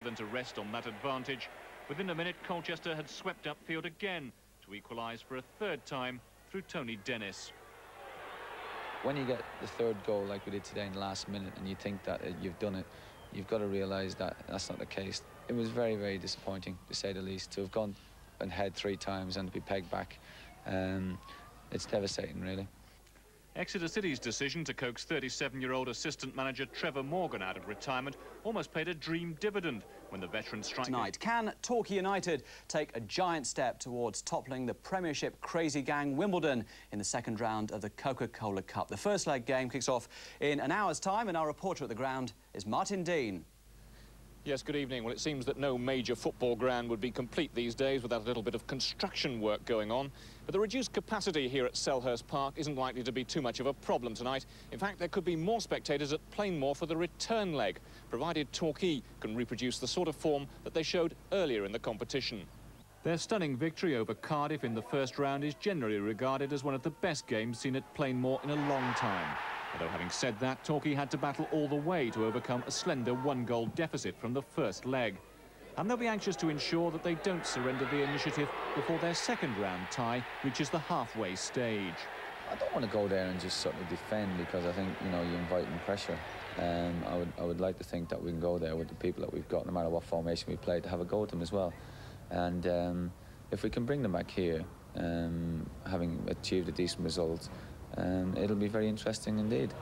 than to rest on that advantage. Within a minute, Colchester had swept upfield again to equalise for a third time through Tony Dennis. When you get the third goal like we did today in the last minute and you think that you've done it, you've got to realise that that's not the case. It was very, very disappointing, to say the least, to have gone and head 3 times and to be pegged back. It's devastating, really. Exeter City's decision to coax 37-year-old assistant manager Trevor Morgan out of retirement almost paid a dream dividend when the veteran striker... Tonight, can Torquay United take a giant step towards toppling the Premiership crazy gang Wimbledon in the second round of the Coca-Cola Cup? The first leg game kicks off in an hour's time, and our reporter at the ground is Martin Dean. Yes, good evening. Well, it seems that no major football ground would be complete these days without a little bit of construction work going on. But the reduced capacity here at Selhurst Park isn't likely to be too much of a problem tonight. In fact, there could be more spectators at Plainmoor for the return leg, provided Torquay can reproduce the sort of form that they showed earlier in the competition. Their stunning victory over Cardiff in the first round is generally regarded as one of the best games seen at Plainmoor in a long time. Although having said that, Torquay had to battle all the way to overcome a slender 1-goal deficit from the first leg. And they'll be anxious to ensure that they don't surrender the initiative before their second round tie reaches the halfway stage. I don't want to go there and just sort of defend, because I think, you know, you're inviting pressure. I would like to think that we can go there with the people that we've got, no matter what formation we play, to have a go at them as well. And if we can bring them back here, having achieved a decent result, it'll be very interesting indeed.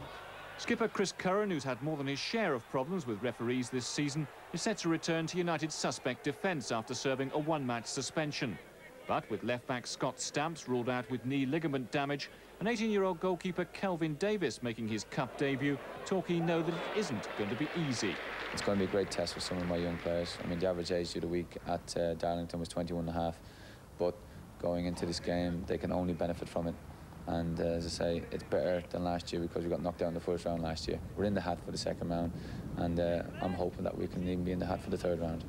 Skipper Chris Curran, who's had more than his share of problems with referees this season, is set to return to United's suspect defence after serving a 1-match suspension. But with left-back Scott Stamps ruled out with knee ligament damage, and 18-year-old goalkeeper Kelvin Davis making his cup debut, Torquay know that it isn't going to be easy. It's going to be a great test for some of my young players. I mean, the average age of the week at Darlington was 21.5, but going into this game, they can only benefit from it. And as I say, it's better than last year because we got knocked out in the first round last year. We're in the hat for the second round, and I'm hoping that we can even be in the hat for the third round.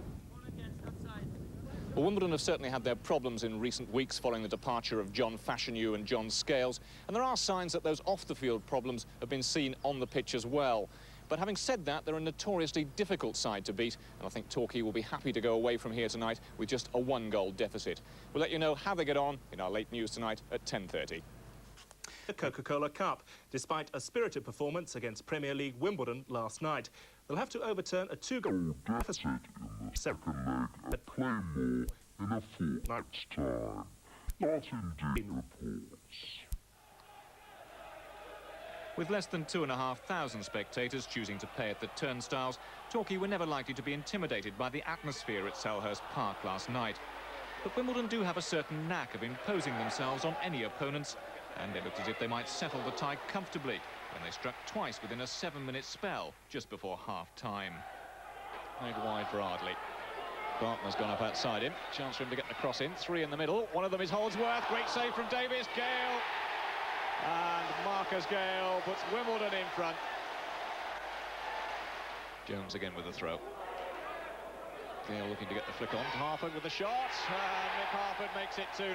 Well, Wimbledon have certainly had their problems in recent weeks following the departure of John Fashanu and John Scales, and there are signs that those off-the-field problems have been seen on the pitch as well. But having said that, they're a notoriously difficult side to beat, and I think Torquay will be happy to go away from here tonight with just a 1-goal deficit. We'll let you know how they get on in our late news tonight at 10:30. The Coca-Cola Cup, despite a spirited performance against Premier League Wimbledon last night. They'll have to overturn a 2-goal deficit in the second leg at Plainmoor in a fortnight's time. Martin reports. With less than 2,500 spectators choosing to pay at the turnstiles, Torquay were never likely to be intimidated by the atmosphere at Selhurst Park last night. But Wimbledon do have a certain knack of imposing themselves on any opponents, and they looked as if they might settle the tie comfortably when they struck twice within a 7-minute spell just before half-time. Played wide for Ardley. Bartner's gone up outside him. Chance for him to get the cross in. 3 in the middle. One of them is Holdsworth. Great save from Davis. Gale. And Marcus Gale puts Wimbledon in front. Jones again with the throw. Gale looking to get the flick on. Harford with the shot. And Nick Harford makes it 2-0.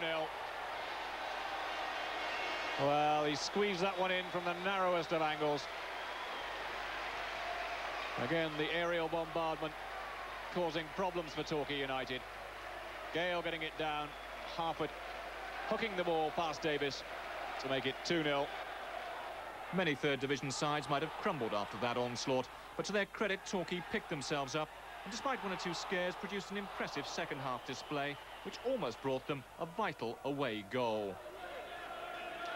Well, he squeezed that one in from the narrowest of angles. Again, the aerial bombardment causing problems for Torquay United. Gale getting it down. Harford hooking the ball past Davis to make it 2-0. Many third division sides might have crumbled after that onslaught, but to their credit, Torquay picked themselves up and despite 1 or 2 scares produced an impressive second half display which almost brought them a vital away goal.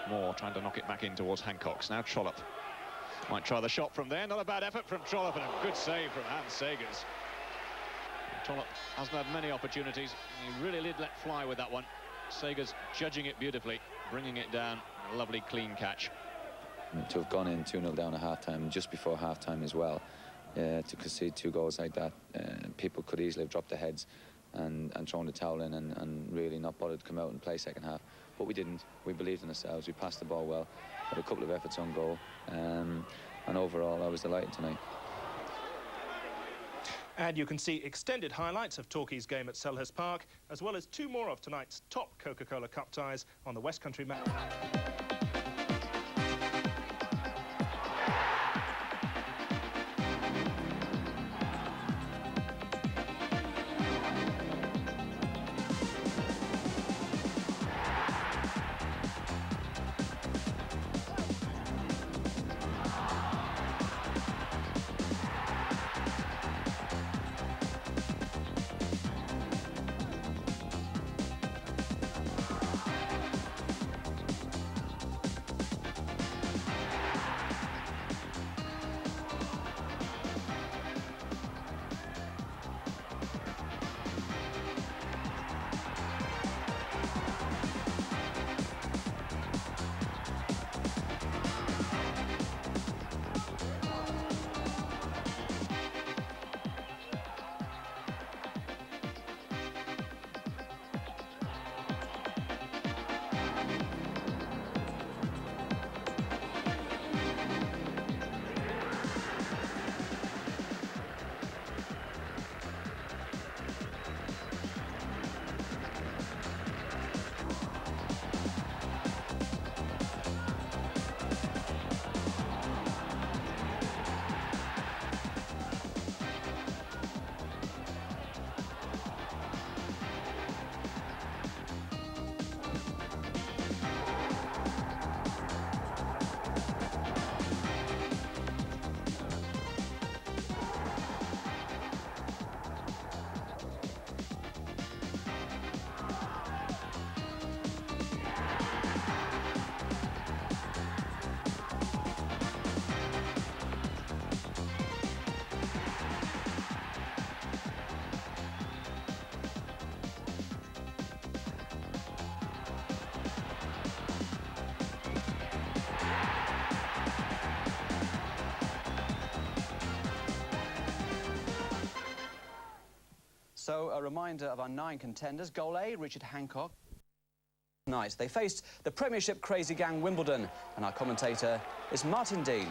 Moore trying to knock it back in towards Hancock's. Now Trollope might try the shot from there. Not a bad effort from Trollope and a good save from Hans Sagers. Trollope hasn't had many opportunities. He really did let fly with that one. Sagers judging it beautifully, bringing it down. A lovely clean catch. To have gone in 2-0 down at half-time, just before half-time as well, to concede 2 goals like that, people could easily have dropped their heads and thrown the towel in and really not bothered to come out and play second half. But we didn't. We believed in ourselves. We passed the ball well, had a couple of efforts on goal, and overall I was delighted tonight. And you can see extended highlights of Torquay's game at Selhurst Park, as well as 2 more of tonight's top Coca-Cola Cup ties on the West Country map. So, a reminder of our 9 contenders. Goal A, Richard Hancock. Night, they faced the Premiership crazy gang Wimbledon, and our commentator is Martin Dean.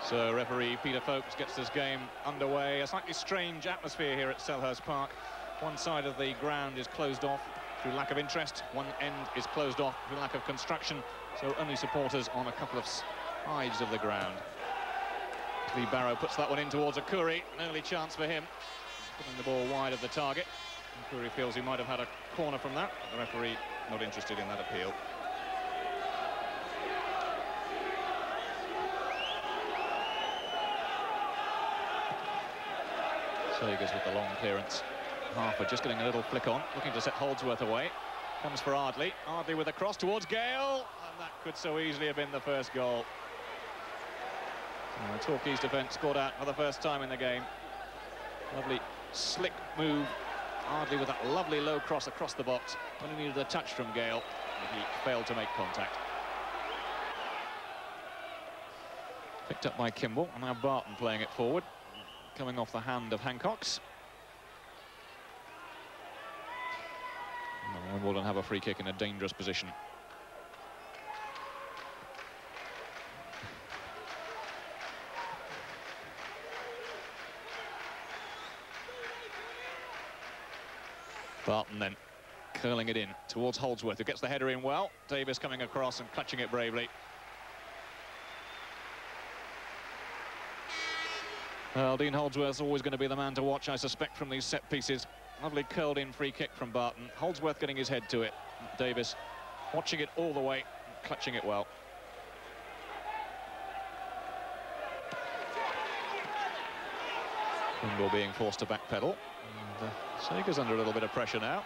So referee Peter Folkes gets this game underway. A slightly strange atmosphere here at Selhurst Park. One side of the ground is closed off through lack of interest. One end is closed off through lack of construction. So only supporters on a couple of sides of the ground. Lee Barrow puts that one in towards Akuri. An early chance for him. Putting the ball wide of the target. Akuri feels he might have had a corner from that. But the referee not interested in that appeal. Sagers with the long clearance. Harford just getting a little flick on, looking to set Holdsworth away. Comes for Ardley. Ardley with a cross towards Gale, and that could so easily have been the first goal. Torquay's defence scored out for the first time in the game. Lovely slick move. Ardley with that lovely low cross across the box. Only needed a touch from Gale, and he failed to make contact. Picked up by Kimball, and now Barton playing it forward. Coming off the hand of Hancock's. And Wimbledon have a free kick in a dangerous position. Barton then curling it in towards Holdsworth, who gets the header in well. Davis coming across and clutching it bravely. Well, Dean Holdsworth's always going to be the man to watch, I suspect, from these set pieces. Lovely curled-in free kick from Barton. Holdsworth getting his head to it. Davis watching it all the way, clutching it well. Kimball being forced to backpedal. Sagers under a little bit of pressure now.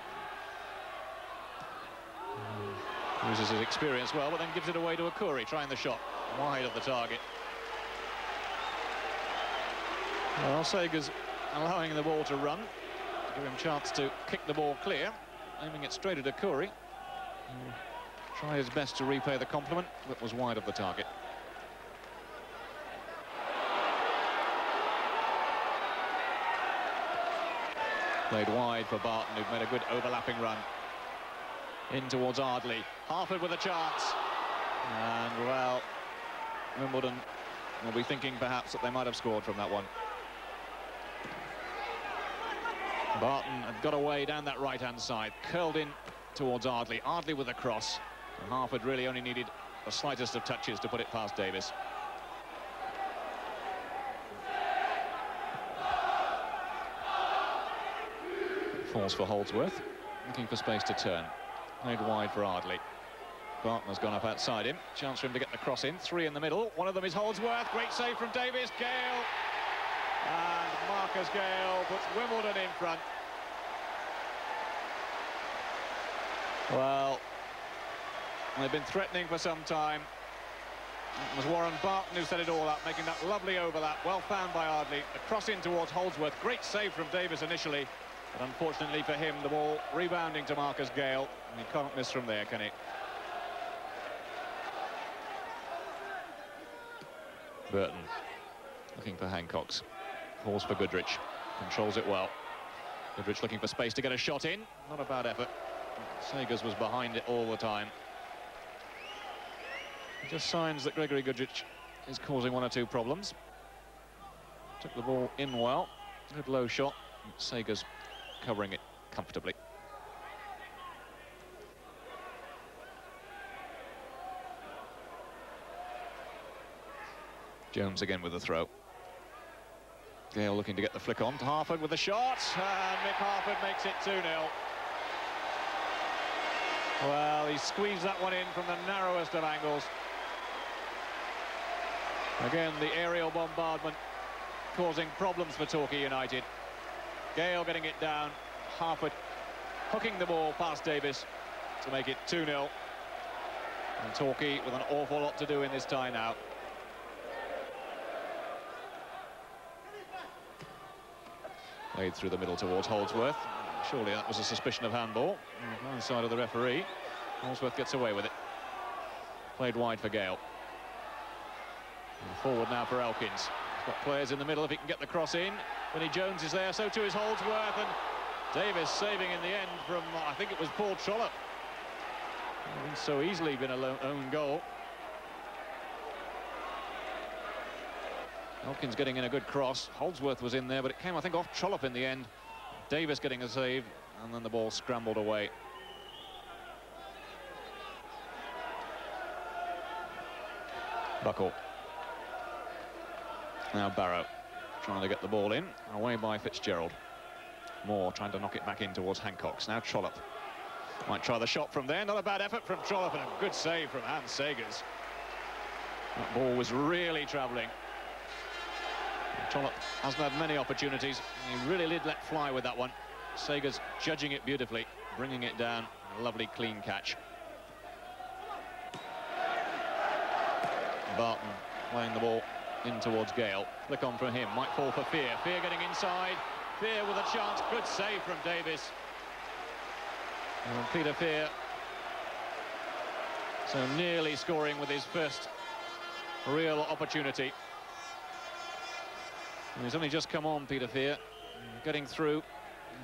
Uses his experience well, but then gives it away to Akuri, trying the shot. Wide of the target. Well, Sagers allowing the ball to run, to give him a chance to kick the ball clear, aiming it straight at Akuri. Try his best to repay the compliment, but was wide of the target. Played wide for Barton, who'd made a good overlapping run. In towards Ardley. Harford with a chance. And, well, Wimbledon will be thinking perhaps that they might have scored from that one. Barton had got away down that right-hand side, curled in towards Ardley. Ardley with a cross. And Harford really only needed the slightest of touches to put it past Davis. Falls for Holdsworth, looking for space to turn. Played wide for Ardley. Barton has gone up outside him. Chance for him to get the cross in. 3 in the middle. One of them is Holdsworth. Great save from Davis. Gale. And Marcus Gale puts Wimbledon in front. Well, they've been threatening for some time. It was Warren Barton who set it all up, making that lovely overlap. Well found by Ardley. A cross in towards Holdsworth. Great save from Davis initially. But unfortunately for him, the ball rebounding to Marcus Gale. And he can't miss from there, can he? Burton looking for Hancock's. Falls for Goodrich. Controls it well. Goodrich looking for space to get a shot in. Not a bad effort. Sagers was behind it all the time. Just signs that Gregory Goodrich is causing 1 or 2 problems. Took the ball in well. Good low shot. Sagers covering it comfortably. Jones again with the throw. Gale looking to get the flick on to Harford with the shot, and Mick Harford makes it 2-0. Well, he squeezed that one in from the narrowest of angles. Again, the aerial bombardment causing problems for Torquay United. Gale getting it down, Harford hooking the ball past Davis to make it 2-0. And Torquay with an awful lot to do in this tie now. Played through the middle towards Holdsworth. Surely that was a suspicion of handball. On the side of the referee. Holdsworth gets away with it. Played wide for Gale. And forward now for Elkins. He's got players in the middle if he can get the cross in. Vinnie Jones is there, so too is Holdsworth, and Davis saving in the end from, I think it was Paul Trollope. It's so easily been an own goal. Elkins getting in a good cross. Holdsworth was in there, but it came, I think, off Trollope in the end. Davis getting a save, and then the ball scrambled away. Buckle. Now Barrow trying to get the ball in, away by Fitzgerald. Moore trying to knock it back in towards Hancock's. Now Trollope might try the shot from there. Not a bad effort from Trollope, and a good save from Hans Segers. That ball was really travelling. Trollope hasn't had many opportunities. He really did let fly with that one. Segers judging it beautifully, bringing it down. A lovely clean catch. Barton playing the ball in towards Gale. Flick on from him, might fall for Fear. Fear getting inside. Fear with a chance. Good save from Davis. And Peter Fear so nearly scoring with his first real opportunity. And he's only just come on, Peter Fear, getting through.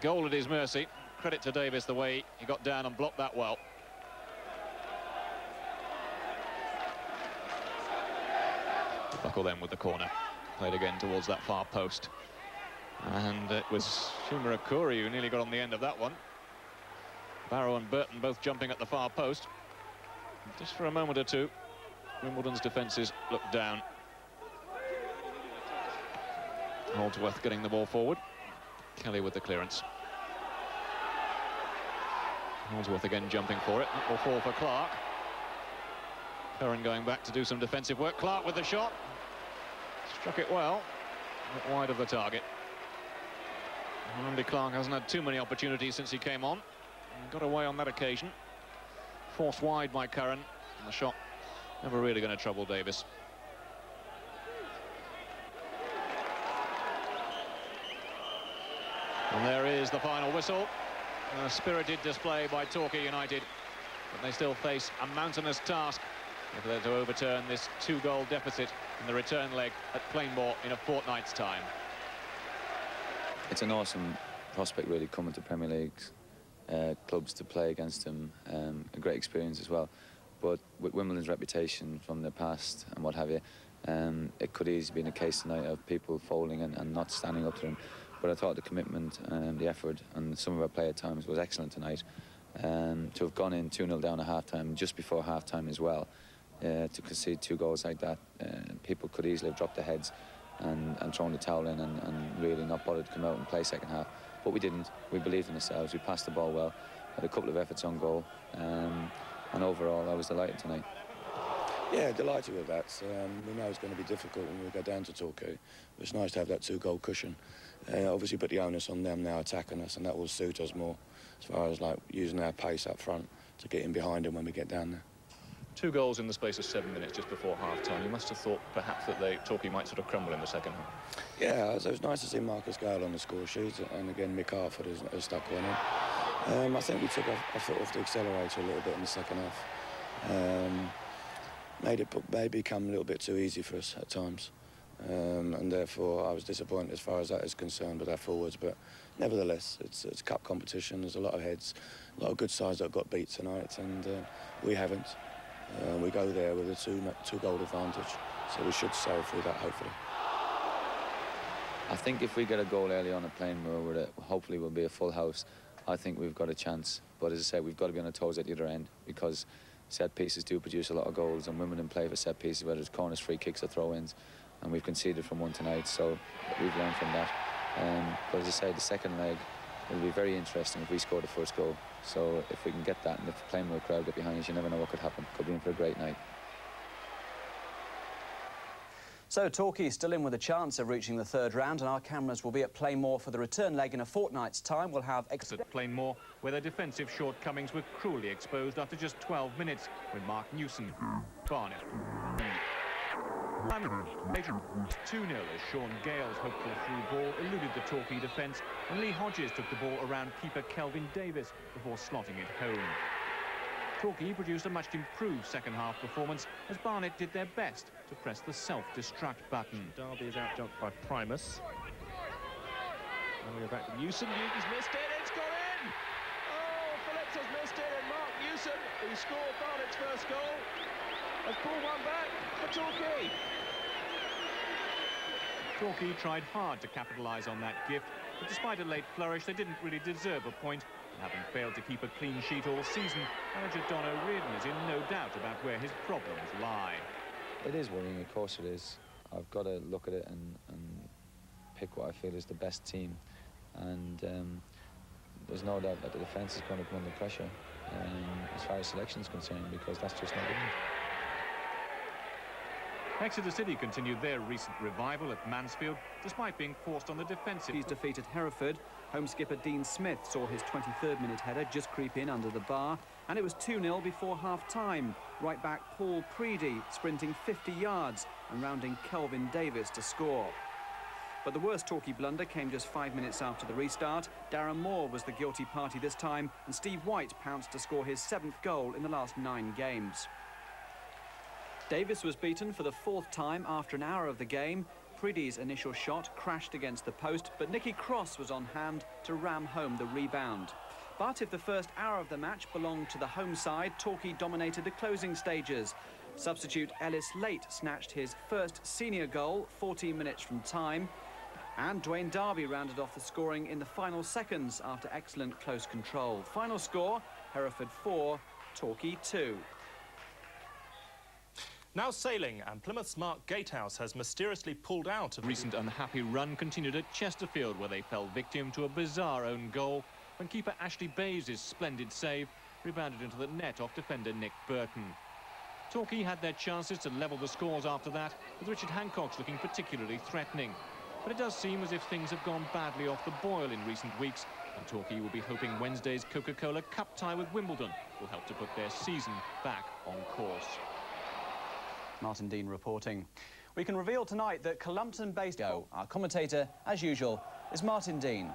Goal at his mercy. Credit to Davis the way he got down and blocked that well. Buckle then with the corner. Played again towards that far post. And it was Shuma Akuri who nearly got on the end of that one. Barrow and Burton both jumping at the far post. Just for a moment or two, Wimbledon's defences looked down. Holdsworth getting the ball forward. Kelly with the clearance. Holdsworth again jumping for it. That will fall for Clark. Curran going back to do some defensive work. Clark with the shot. Struck it well, but wide of the target. Andy Clark hasn't had too many opportunities since he came on. Got away on that occasion. Forced wide by Curran. And the shot never really going to trouble Davis. And there is the final whistle. A spirited display by Torquay United. But they still face a mountainous task if they're to overturn this 2-goal deficit in the return leg at Plainmoor in a fortnight's time. It's an awesome prospect, really, coming to Premier League's clubs to play against them. A great experience as well. But with Wimbledon's reputation from the past and what have you, it could easily be a case tonight of people folding and not standing up to them. But I thought the commitment and the effort and some of our play at times was excellent tonight. To have gone in 2-0 down at half-time, just before half-time as well, to concede 2 goals like that, people could easily have dropped their heads and thrown the towel in and really not bothered to come out and play second half. But we didn't. We believed in ourselves. We passed the ball well, had a couple of efforts on goal, and overall I was delighted tonight. Yeah, delighted with that. We know it's going to be difficult when we go down to Torquay. It's nice to have that 2-goal cushion. Obviously put the onus on them now attacking us, and that will suit us more as far as like using our pace up front to get in behind them when we get down there. 2 goals in the space of 7 minutes just before half-time. You must have thought perhaps that Torquay might sort of crumble in the second half. Yeah, it was nice to see Marcus Gale on the score sheet, and again Mick Harford has stuck one in. I think we took our foot off the accelerator a little bit in the second half. Made it maybe become a little bit too easy for us at times. And therefore I was disappointed as far as that is concerned with our forwards, but nevertheless it's cup competition. There's a lot of heads, a lot of good sides that got beat tonight, and we haven't. We go there with a 2-goal advantage, so we should sail through that hopefully. I think if we get a goal early on at Plainmoor, where it hopefully will be a full house, I think we've got a chance. But as I said, we've got to be on our toes at the other end, because set pieces do produce a lot of goals, and Wimbledon play for set pieces, whether it's corners, free kicks or throw-ins, and we've conceded from one tonight, so we've learned from that. But as I say, the second leg will be very interesting if we score the first goal. So if we can get that, and if the Plainmoor crowd get behind us, you never know what could happen. Could be in for a great night. So Torquay still in with a chance of reaching the 3rd round, and our cameras will be at Plainmoor for the return leg in a fortnight's time. We'll have at Plainmoor, where their defensive shortcomings were cruelly exposed after just 12 minutes when Mark Newson Barnett. 2-0 as Sean Gale's hopeful through ball eluded the Torquay defence, and Lee Hodges took the ball around keeper Kelvin Davis before slotting it home. Torquay produced a much improved second-half performance as Barnet did their best to press the self-destruct button. Derby is outjumped by Primus. And we go back to Newson. Newton's missed it. It's gone in. Oh, Phillips has missed it, and Mark Newson, who scored Barnett's first goal, has pulled one back for Torquay. Torquay tried hard to capitalise on that gift, but despite a late flourish, they didn't really deserve a point. And having failed to keep a clean sheet all season, manager Don O'Riordan is in no doubt about where his problems lie. It is worrying, of course it is. I've got to look at it and pick what I feel is the best team. And there's no doubt that the defence is going to come under pressure as far as selection is concerned, because that's just not good enough. Exeter City continued their recent revival at Mansfield, despite being forced on the defensive. He's defeated Hereford. Home skipper Dean Smith saw his 23rd minute header just creep in under the bar, and it was 2-0 before half-time. Right back Paul Preedy sprinting 50 yards and rounding Kelvin Davis to score. But the worst Torquay blunder came just 5 minutes after the restart. Darren Moore was the guilty party this time, and Steve White pounced to score his 7th goal in the last 9 games. Davis was beaten for the 4th time after an hour of the game. Preedy's initial shot crashed against the post, but Nicky Cross was on hand to ram home the rebound. But if the first hour of the match belonged to the home side, Torquay dominated the closing stages. Substitute Ellis Late snatched his first senior goal 14 minutes from time, and Dwayne Darby rounded off the scoring in the final seconds after excellent close control. Final score, Hereford 4, Torquay 2. Now sailing, and Plymouth's Mark Gatehouse has mysteriously pulled out of... Recent unhappy run continued at Chesterfield, where they fell victim to a bizarre own goal when keeper Ashley Bayes' splendid save rebounded into the net off defender Nick Burton. Torquay had their chances to level the scores after that, with Richard Hancock's looking particularly threatening. But it does seem as if things have gone badly off the boil in recent weeks, and Torquay will be hoping Wednesday's Coca-Cola Cup tie with Wimbledon will help to put their season back on course. Martin Dean reporting. We can reveal tonight that Columpton-based our commentator, as usual, is Martin Dean.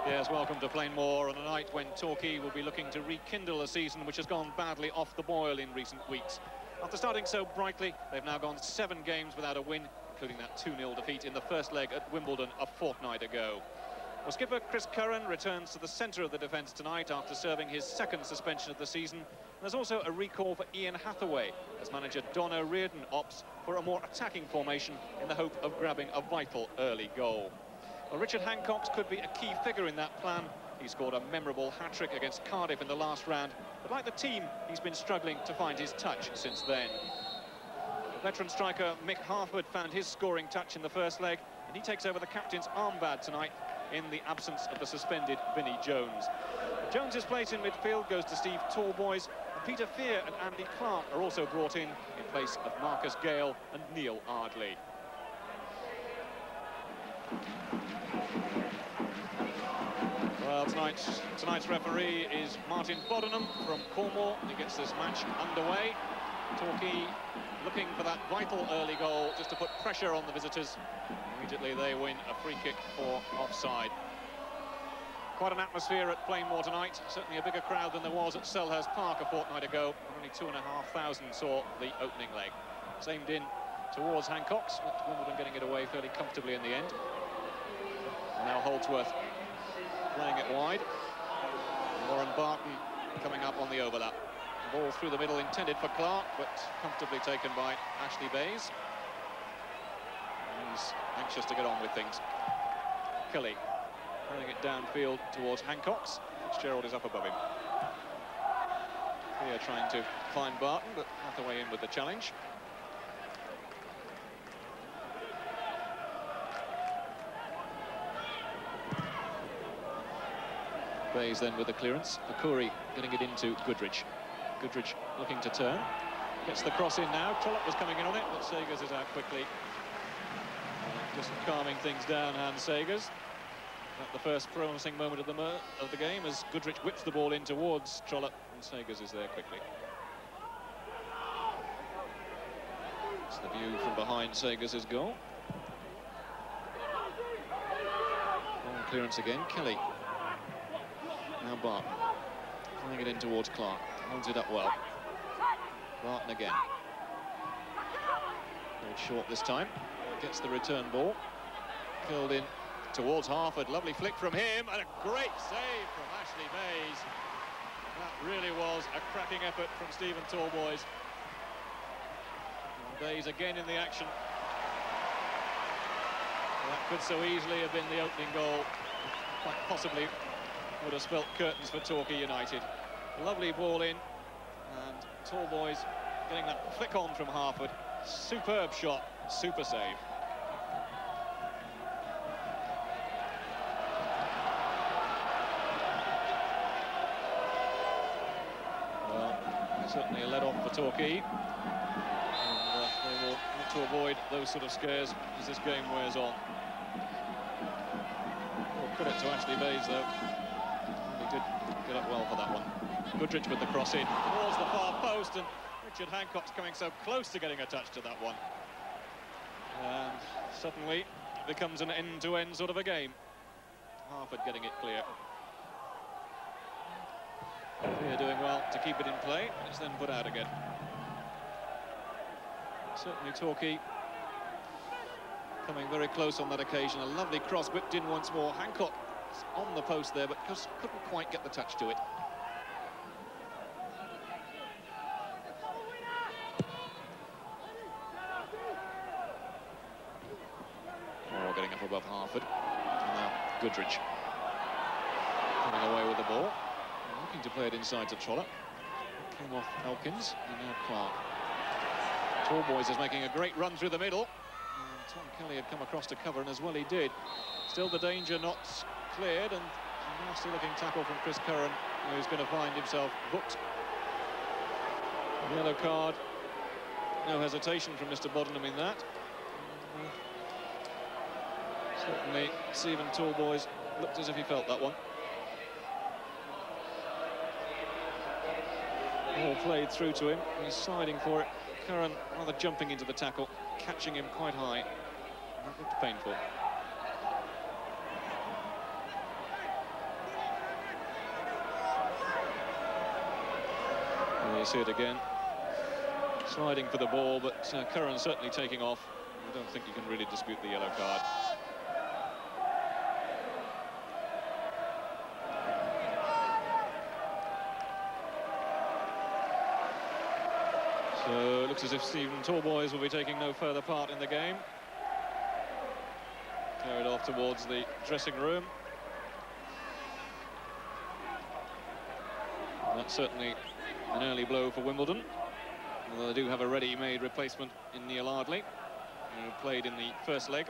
Yes, welcome to Plainmoor on a night when Torquay will be looking to rekindle a season which has gone badly off the boil in recent weeks. After starting so brightly, they've now gone 7 games without a win, including that 2-0 defeat in the first leg at Wimbledon a fortnight ago. Well, skipper Chris Curran returns to the centre of the defence tonight after serving his 2nd suspension of the season. And there's also a recall for Ian Hathaway, as manager Don O'Riordan opts for a more attacking formation in the hope of grabbing a vital early goal. Well, Richard Hancock could be a key figure in that plan. He scored a memorable hat-trick against Cardiff in the last round, but like the team, he's been struggling to find his touch since then. Veteran striker Mick Harford found his scoring touch in the first leg, and he takes over the captain's armband tonight in the absence of the suspended Vinnie Jones. Jones's place in midfield goes to Steve Tallboys, and Peter Fear and Andy Clark are also brought in place of Marcus Gale and Neil Ardley. Well, tonight's referee is Martin Bodenham from Cornwall. He gets this match underway. Torquay looking for that vital early goal just to put pressure on the visitors. Immediately they win a free kick for offside. Quite an atmosphere at Plainmoor tonight. Certainly a bigger crowd than there was at Selhurst Park a fortnight ago. Only 2,500 saw the opening leg. It's aimed in towards Hancock's, with Wimbledon getting it away fairly comfortably in the end. And now Holdsworth playing it wide. Warren Barton coming up on the overlap. Ball through the middle intended for Clark, but comfortably taken by Ashley Bayes. He's anxious to get on with things. Kelly throwing it downfield towards Hancock's. Fitzgerald is up above him. Here trying to find Barton, but Hathaway in with the challenge. Bayes then with the clearance. Akuri getting it into Goodrich. Goodrich looking to turn. Gets the cross in now. Trollope was coming in on it, but Sagers is out quickly. Just calming things down, Hans Sagers. At the first promising moment of the game as Goodrich whips the ball in towards Trollope, and Sagers is there quickly. It's the view from behind Sagers' goal. Long clearance again. Kelly. Now Barton. Playing it in towards Clark. Holds it up well. Barton again. Very short this time. Gets the return ball. Curled in towards Harford. Lovely flick from him, and a great save from Ashley Bayes. That really was a cracking effort from Stephen Talboys. And Bayes again in the action. That could so easily have been the opening goal. Quite possibly would have spelt curtains for Torquay United. Lovely ball in, and Talboys getting that flick on from Harford. Superb shot, super save. Well, certainly a let-off for Torquay. And they will need to avoid those sort of scares as this game wears on. We'll put it to Ashley Bayes, though. He did get up well for that one. Goodrich with the cross in towards the far post, and Richard Hancock's coming so close to getting a touch to that one. And suddenly it becomes an end-to-end sort of a game. Harford getting it clear. Clear doing well to keep it in play. It's then put out again. Certainly Torquay coming very close on that occasion. A lovely cross whipped in once more. Hancock on the post there, but just couldn't quite get the touch to it. Getting up above Harford. And now Goodrich coming away with the ball. Looking to play it inside to Trollope. Came off Elkins, and now Clark. Talboys is making a great run through the middle. And Tom Kelly had come across to cover, and as well he did. Still the danger not cleared, and a nasty looking tackle from Chris Curran, who's going to find himself booked. Yellow card. No hesitation from Mr. Bodenham in that. Certainly, Stephen Talboys looked as if he felt that one. All played through to him. He's siding for it. Curran rather jumping into the tackle, catching him quite high. That looked painful. And you see it again. Sliding for the ball, but Curran certainly taking off. I don't think you can really dispute the yellow card. So it looks as if Stephen Talboys will be taking no further part in the game. Carried off towards the dressing room. And that's certainly an early blow for Wimbledon. Although they do have a ready-made replacement in Neil Ardley, who played in the first leg.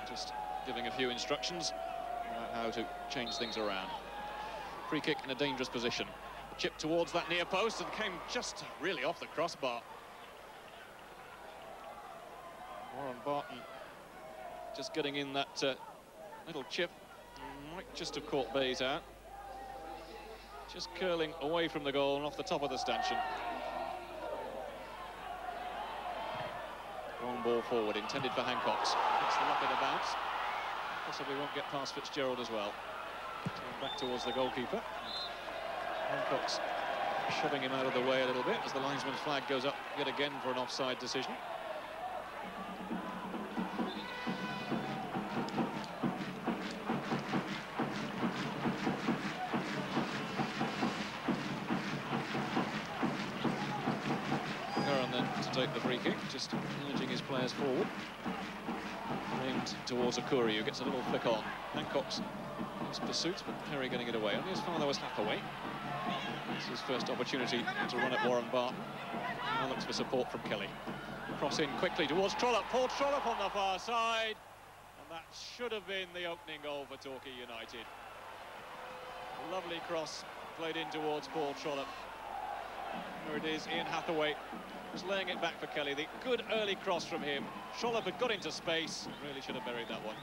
Just giving a few instructions about how to change things around. Free kick in a dangerous position. Chip towards that near post and came just really off the crossbar. Warren Barton just getting in that little chip. Might just have caught Bayes out. Just curling away from the goal and off the top of the stanchion. Long ball forward, intended for Hancock's. Gets the luck of the bounce. Possibly won't get past Fitzgerald as well. Turn back towards the goalkeeper. Hancock's shoving him out of the way a little bit as the linesman's flag goes up yet again for an offside decision. Curran then to take the free kick, just urging his players forward. Aimed towards Akuri, who gets a little flick on. Hancock's pursuit, but Perry getting it away. Only his father was Hathaway. It's his first opportunity to run at Warren Barton. Now looks for support from Kelly. Cross in quickly towards Trollope. Paul Trollope on the far side. And that should have been the opening goal for Torquay United. A lovely cross played in towards Paul Trollope. There it is, Ian Hathaway was laying it back for Kelly. The good early cross from him. Trollope had got into space. Really should have buried that one.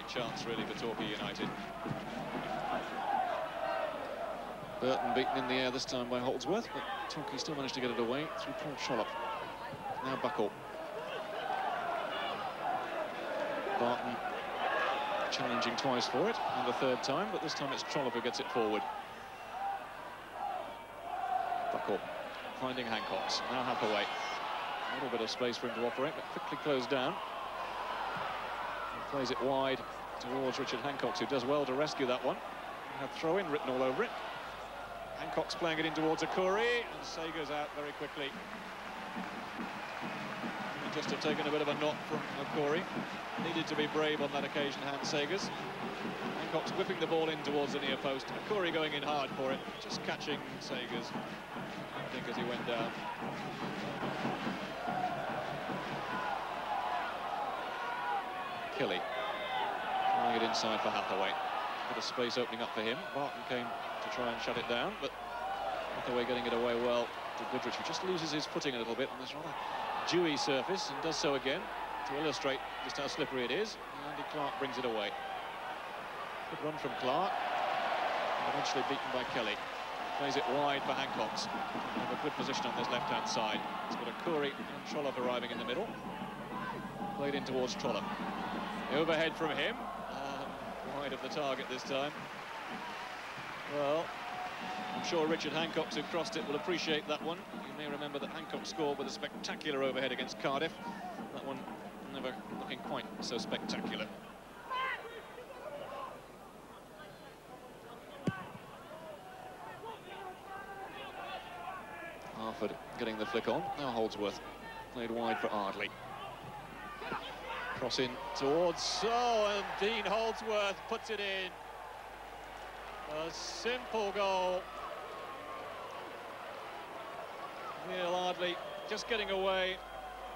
Chance really for Torquay United. Burton beaten in the air this time by Holdsworth, but Torquay still managed to get it away through Paul Trollope. Now Buckle. Barton challenging twice for it, and the third time, but this time it's Trollope who gets it forward. tackle. Finding Hancock's. Now Hathaway. A little bit of space for him to operate, but quickly closed down. He plays it wide towards Richard Hancock's, who does well to rescue that one. Had throw-in written all over it. Hancock's playing it in towards Akuri, and Sager's out very quickly. He just have taken a bit of a knock from Akuri. Needed to be brave on that occasion, Hans Sagers. Hancock's whipping the ball in towards the near post. Akuri going in hard for it, just catching Sagers, I think, as he went down. Kelly trying it inside for Hathaway. Bit of space opening up for him. Barton came to try and shut it down, but Hathaway getting it away well to Goodrich, who just loses his footing a little bit on this rather dewy surface, and does so again to illustrate just how slippery it is. Andy Clark brings it away. Good run from Clark, eventually beaten by Kelly. Plays it wide for Hancock's. Have a good position on this left-hand side. It's got Akuri and Trollope arriving in the middle. Played in towards Trollope. The overhead from him. Wide of the target this time. Well, I'm sure Richard Hancock, who crossed it, will appreciate that one. You may remember that Hancock scored with a spectacular overhead against Cardiff. That one never looking quite so spectacular. Harford getting the flick on. Now Holdsworth. Played wide for Ardley. Cross in towards, and Dean Holdsworth puts it in. A simple goal. Neil Ardley just getting away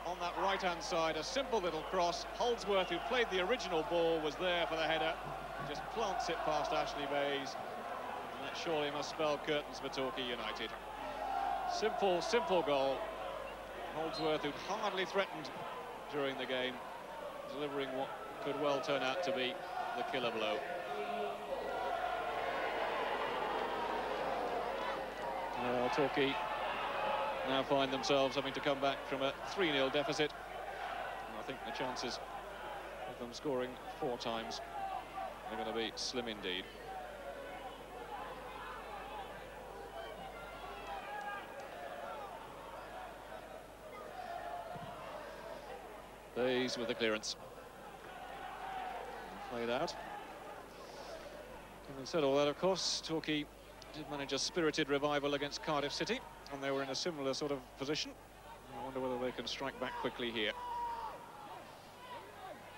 on that right-hand side. A simple little cross. Holdsworth, who played the original ball, was there for the header. Just plants it past Ashley Bays. And that surely must spell curtains for Torquay United. Simple goal. Holdsworth, who'd hardly threatened during the game, delivering what could well turn out to be the killer blow. Torquay now find themselves having to come back from a 3-0 deficit. And I think the chances of them scoring 4 times are going to be slim indeed. Bays with the clearance. Played out. Having said all that, of course, Torquay did manage a spirited revival against Cardiff City, and they were in a similar sort of position. I wonder whether they can strike back quickly here.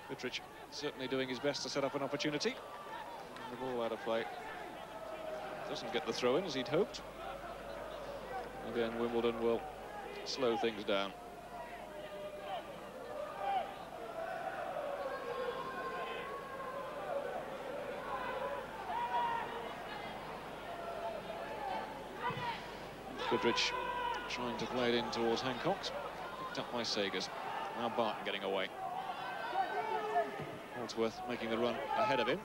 Goodrich certainly doing his best to set up an opportunity. And the ball out of play. Doesn't get the throw-in as he'd hoped. Again, Wimbledon will slow things down. Goodrich trying to play it in towards Hancock's. Picked up by Sagers. Now Barton getting away. Holdsworth making the run ahead of him.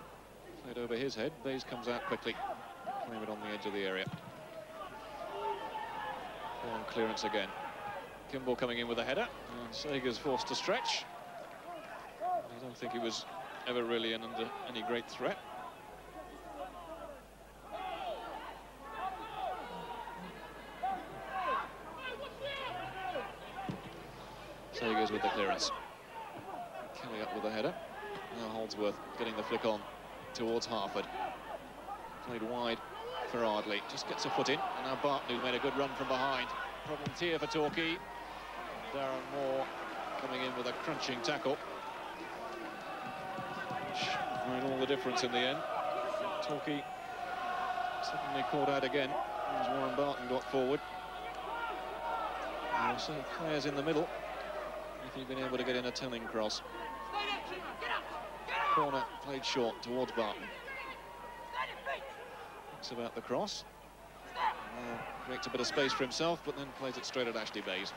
Played over his head. Bays comes out quickly. Claim it on the edge of the area. On clearance again. Kimball coming in with a header. And Sagers forced to stretch. I don't think he was ever really under any great threat. Sagers with the clearance. Kelly up with the header. Now Holdsworth getting the flick on towards Harford. Played wide for Ardley. Just gets a foot in. And now Barton, who's made a good run from behind. Problems here for Torquay. Darren Moore coming in with a crunching tackle, which made all the difference in the end. Torquay suddenly caught out again as Warren Barton got forward. And so players in the middle. If he'd been able to get in a telling cross. Corner played short towards Barton. Thinks about the cross. Creates a bit of space for himself, but then plays it straight at Ashley Bays.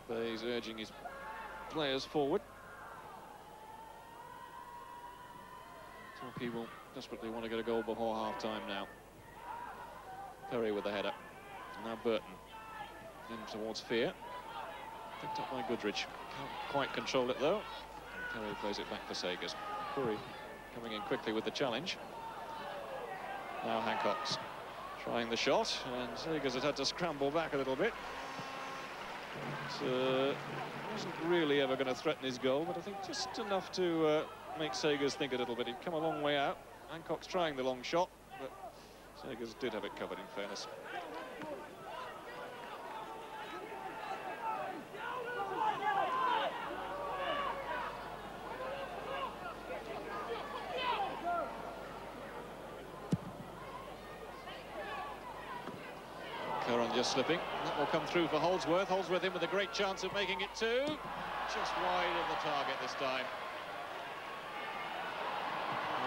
Bays urging his players forward. Torquay will desperately want to get a goal before half-time now. Perry with the header. Now Burton. In towards Fear. Picked up by Goodrich. Can't quite control it though. Perry plays it back for Sagers. Curry coming in quickly with the challenge. Now Hancock's trying the shot, and Sagers has had to scramble back a little bit. Wasn't really ever going to threaten his goal, but I think just enough to make Sagers think a little bit. He'd come a long way out. Hancock's trying the long shot, but Sagers did have it covered, in fairness. Curran just slipping. That will come through for Holdsworth. Holdsworth in with a great chance of making it two. Just wide of the target this time.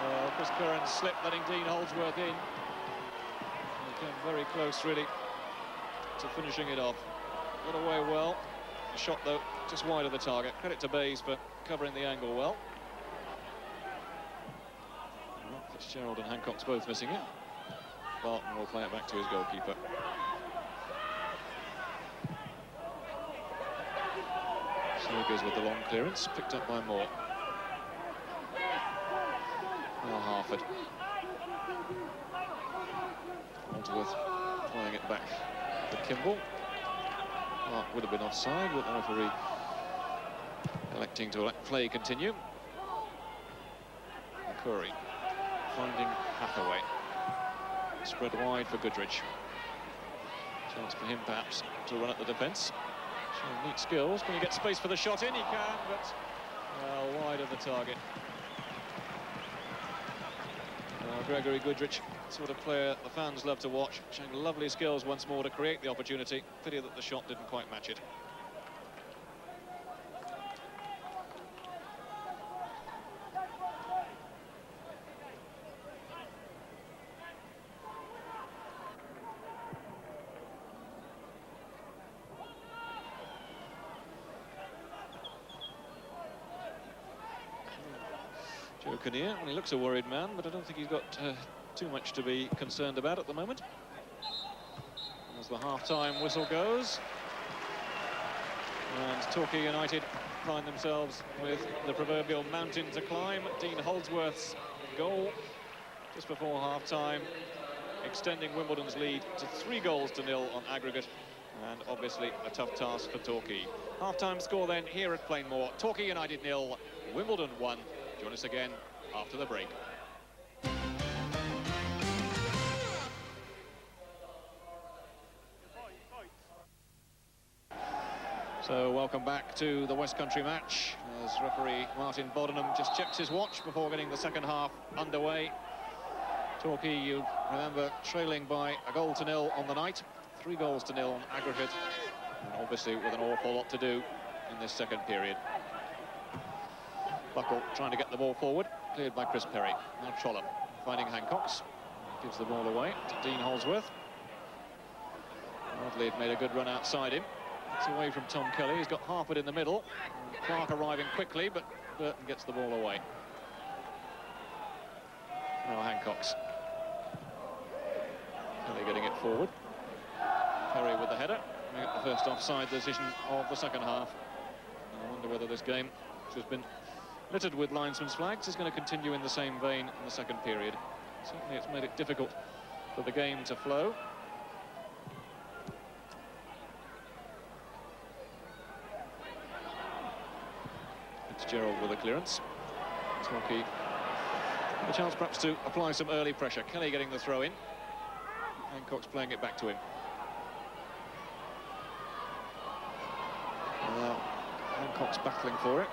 Well, Chris Curran slipped, letting Dean Holdsworth in. He came very close, really, to finishing it off. Got away well. The shot, though, just wide of the target. Credit to Bayes for covering the angle well. Fitzgerald and Hancock's both missing it. Barton will play it back to his goalkeeper. Sagers with the long clearance, picked up by Moore. Now Harford. Holdsworth playing it back to Kimball. Mark would have been offside, but the referee electing to let play continue. Curry finding Hathaway. Spread wide for Goodrich. Chance for him, perhaps, to run at the defence. Showing neat skills. Can he get space for the shot in? He can, but wide of the target. Gregory Goodrich, sort of player the fans love to watch, showing lovely skills once more to create the opportunity. Pity that the shot didn't quite match it. Joe Kinnear, well, he looks a worried man, but I don't think he's got too much to be concerned about at the moment. As the half-time whistle goes, and Torquay United find themselves with the proverbial mountain to climb. Dean Holdsworth's goal just before half-time, extending Wimbledon's lead to 3-0 on aggregate, and obviously a tough task for Torquay. Half-time score then here at Plainmoor: Torquay United 0, Wimbledon 1. Join us again after the break. So welcome back to the West Country match, as referee Martin Bodenham just checks his watch before getting the second half underway. Torquay, you remember, trailing by 1-0 on the night, 3-0 on aggregate, and obviously with an awful lot to do in this second period. Buckle trying to get the ball forward, cleared by Chris Perry. Now Trollope finding Hancock's, gives the ball away to Dean Holdsworth. Hardley had made a good run outside him. It's away from Tom Kelly. He's got Harford in the middle. Clark arriving quickly, but Burton gets the ball away. Now Hancock's. Kelly getting it forward. Perry with the header. We get the first offside decision of the second half. I wonder whether this game, which has been littered with linesman's flags, is going to continue in the same vein in the second period. Certainly it's made it difficult for the game to flow. Fitzgerald with a clearance. Torquay a chance perhaps to apply some early pressure. Kelly getting the throw in. Hancock's playing it back to him. Now Hancock's battling for it.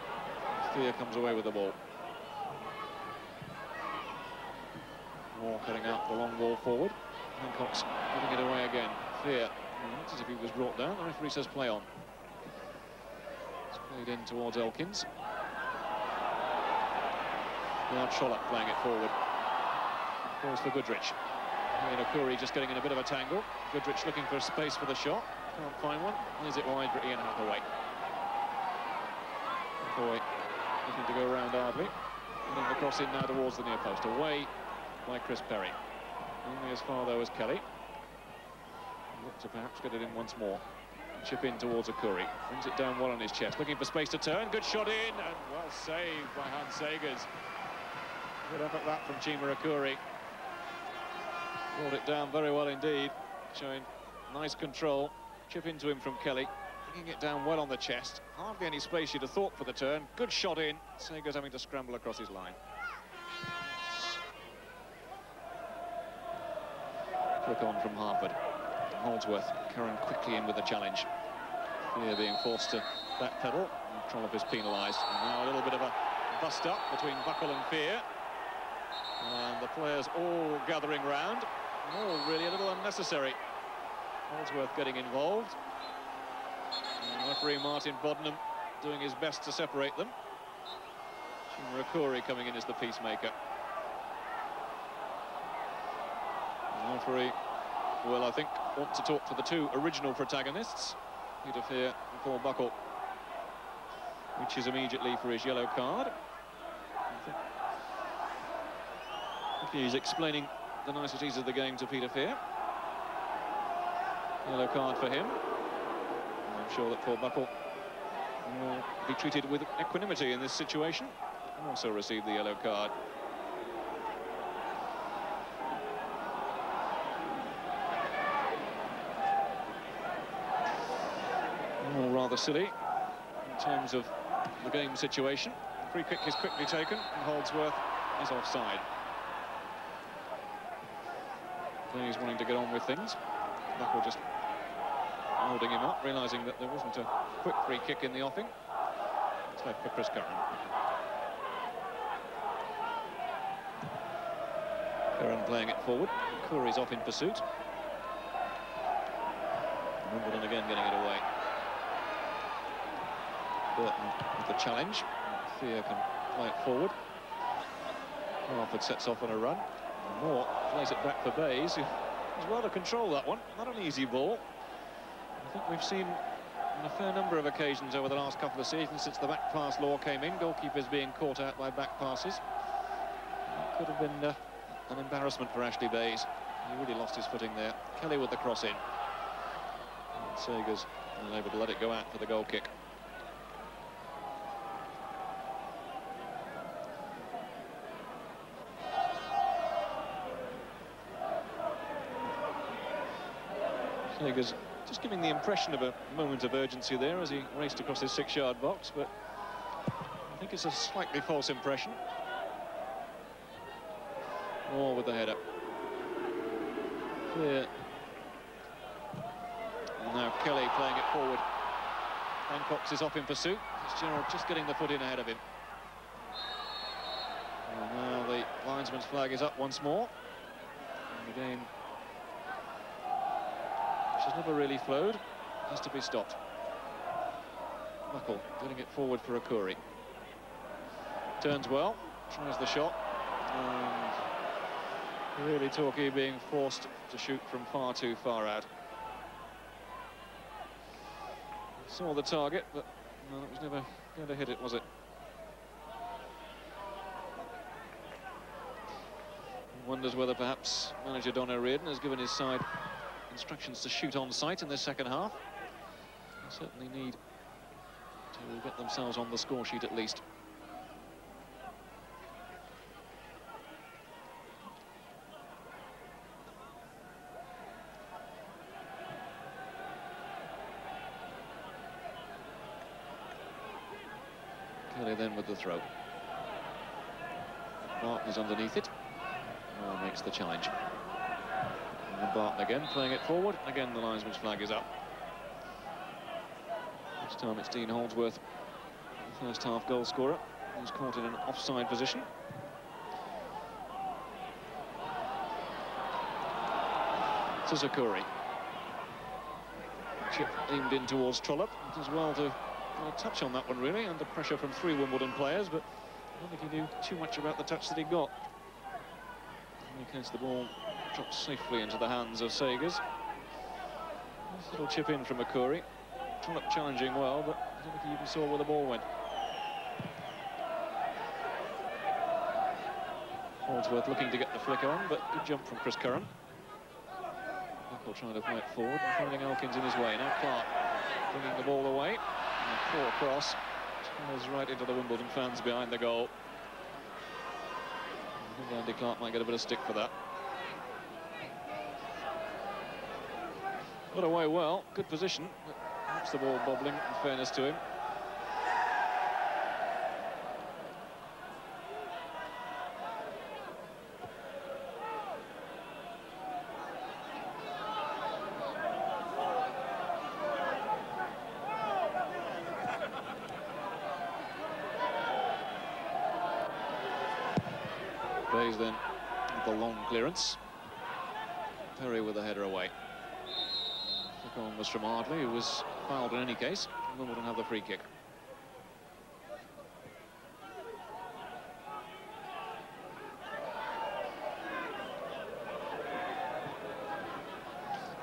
Fear comes away with the ball. Moore cutting out the long ball forward. Hancock's giving it away again. Fear, looks as if he was brought down. The referee says play on. It's played in towards Elkins. Now Trollope playing it forward. Balls for Goodrich. Curry just getting in a bit of a tangle. Goodrich looking for a space for the shot. Can't find one. Is it wide for Ian Hathaway? Hathaway looking to go around Ardley. Putting the cross in now towards the near post. Away by Chris Perry. Only as far though as Kelly. Look to perhaps get it in once more. Chip in towards Curry. Brings it down well on his chest. Looking for space to turn. Good shot in, and well saved by Hans Sagers. Good effort that from Chima Curry. Brought it down very well indeed, showing nice control. Chip into him from Kelly, bringing it down well on the chest. Hardly any space you'd have thought for the turn. Good shot in. Sagers having to scramble across his line. Quick on from Harford. Holdsworth, Curran quickly in with the challenge. Fear being forced to backpedal. Trollope is penalised. Now a little bit of a bust-up between Buckle and Fear. And the players all gathering round. All really a little unnecessary. Holdsworth getting involved. And referee Martin Boddenham doing his best to separate them. Rakuri coming in as the peacemaker. The referee will, I think, want to talk to the two original protagonists, Peter Fear and Paul Buckle, which is immediately for his yellow card. I think he's explaining the niceties of the game to Peter Fear. Yellow card for him. And I'm sure that Paul Buckle will be treated with equanimity in this situation and also receive the yellow card. All rather silly in terms of the game situation. Free kick is quickly taken and Holdsworth is offside. He's wanting to get on with things. Buckle just holding him up, realising that there wasn't a quick free kick in the offing. It's left for Chris Curran. Curran playing it forward. Curry's off in pursuit. Wimbledon again getting it away. Burton with the challenge. Fear can play it forward. Harford sets off on a run. And Moore plays it back for Bayes, who was well to control that one. Not an easy ball. I think we've seen on a fair number of occasions over the last couple of seasons since the back pass law came in, goalkeepers being caught out by back passes. It could have been an embarrassment for Ashley Bayes. He really lost his footing there. Kelly with the cross in. And Sagers unable to let it go out for the goal kick. Sagers just giving the impression of a moment of urgency there as he raced across his 6-yard box, but I think it's a slightly false impression. Moore with the header. Clear. And now Kelly playing it forward. Hancock's is off in pursuit. Fitzgerald just getting the foot in ahead of him. And now the linesman's flag is up once more. And the game, which has never really flowed, has to be stopped. Buckle getting it forward for Akuri. Turns well, tries the shot, and really Torquay being forced to shoot from far too far out. Saw the target, but well, it was never going to hit it, was it? Wonders whether perhaps manager Don O'Riordan has given his side instructions to shoot on sight in this second half. They certainly need to get themselves on the score sheet at least. Kelly then with the throw. Barton is underneath it. Moore makes the challenge. And Barton again playing it forward. Again the linesman's flag is up. This time it's Dean Holdsworth, the first half goal scorer, who's caught in an offside position. Suzukuri. Chip aimed in towards Trollope. It does well to touch on that one really, under pressure from 3 Wimbledon players, but I don't think he knew too much about the touch that he got. In any case, the ball drops safely into the hands of Sagers. Nice little chip in from Akuri. Trollope challenging well, but I don't think he even saw where the ball went. Holdsworth looking to get the flick on, but good jump from Chris Curran. Buckle trying to play it forward and finding Elkins in his way. Now Clark bringing the ball away. And a poor cross. Goes right into the Wimbledon fans behind the goal. I think Andy Clark might get a bit of stick for that. Got away well, good position, but perhaps the ball bobbling, in fairness to him. Bays then with the long clearance. Perry with the header away. The goal was from Ardley, who was fouled in any case. Wimbledon have the free kick.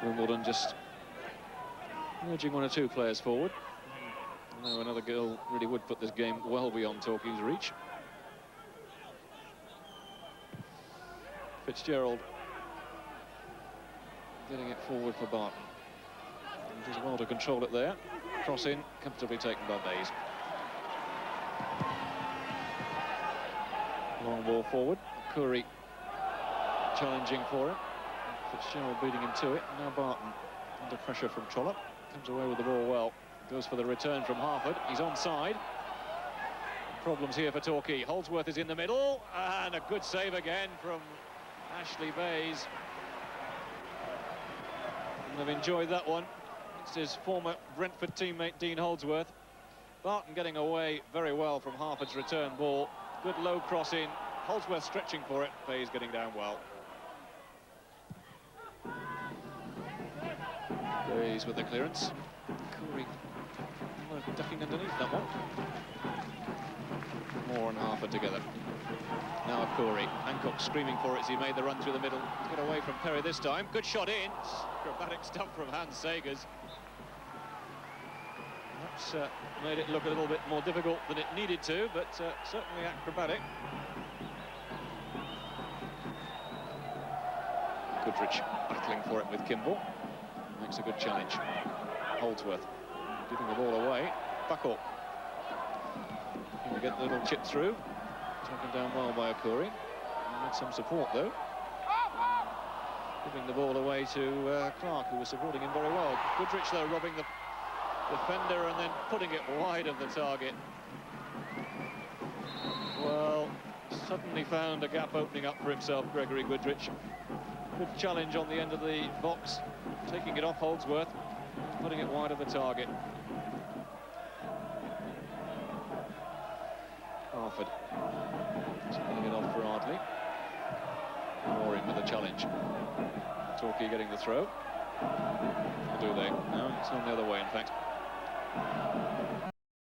Wimbledon just urging one or two players forward. I know another goal really would put this game well beyond Torquay's reach. Fitzgerald getting it forward for Barton. He does well to control it there. Cross in, comfortably taken by Bays. Long ball forward. Curry challenging for it. Fitzgerald beating him to it. Now Barton under pressure from Trollope. Comes away with the ball well. Goes for the return from Harford. He's onside. Problems here for Torquay. Holdsworth is in the middle. And a good save again from Ashley Bays. I've enjoyed that one. It's his former Brentford teammate Dean Holdsworth. Barton getting away very well from Harford's return ball. Good low cross in. Holdsworth stretching for it. Bays getting down well. Bays with the clearance. Curry ducking underneath that one. Moore and Harford together. Now Curry. Hancock screaming for it as he made the run through the middle. Got away from Perry this time. Good shot in. Acrobatic stuff from Hans Sagers. That's made it look a little bit more difficult than it needed to, but certainly acrobatic. Goodrich battling for it with Kimball. Makes a good challenge. Holdsworth giving the ball away. Buckle. We get the little chip through. Taken down well by Okuri. With some support though. Giving the ball away to Clark, who was supporting him very well. Goodrich though robbing the defender and then putting it wide of the target. Well, suddenly found a gap opening up for himself, Gregory Goodrich. Good challenge on the end of the box, taking it off Holdsworth, putting it wide of the target. Harford taking it off for Ardley. Moore in with a challenge. Torquay getting the throw. Or do they? No, it's on the other way, in fact.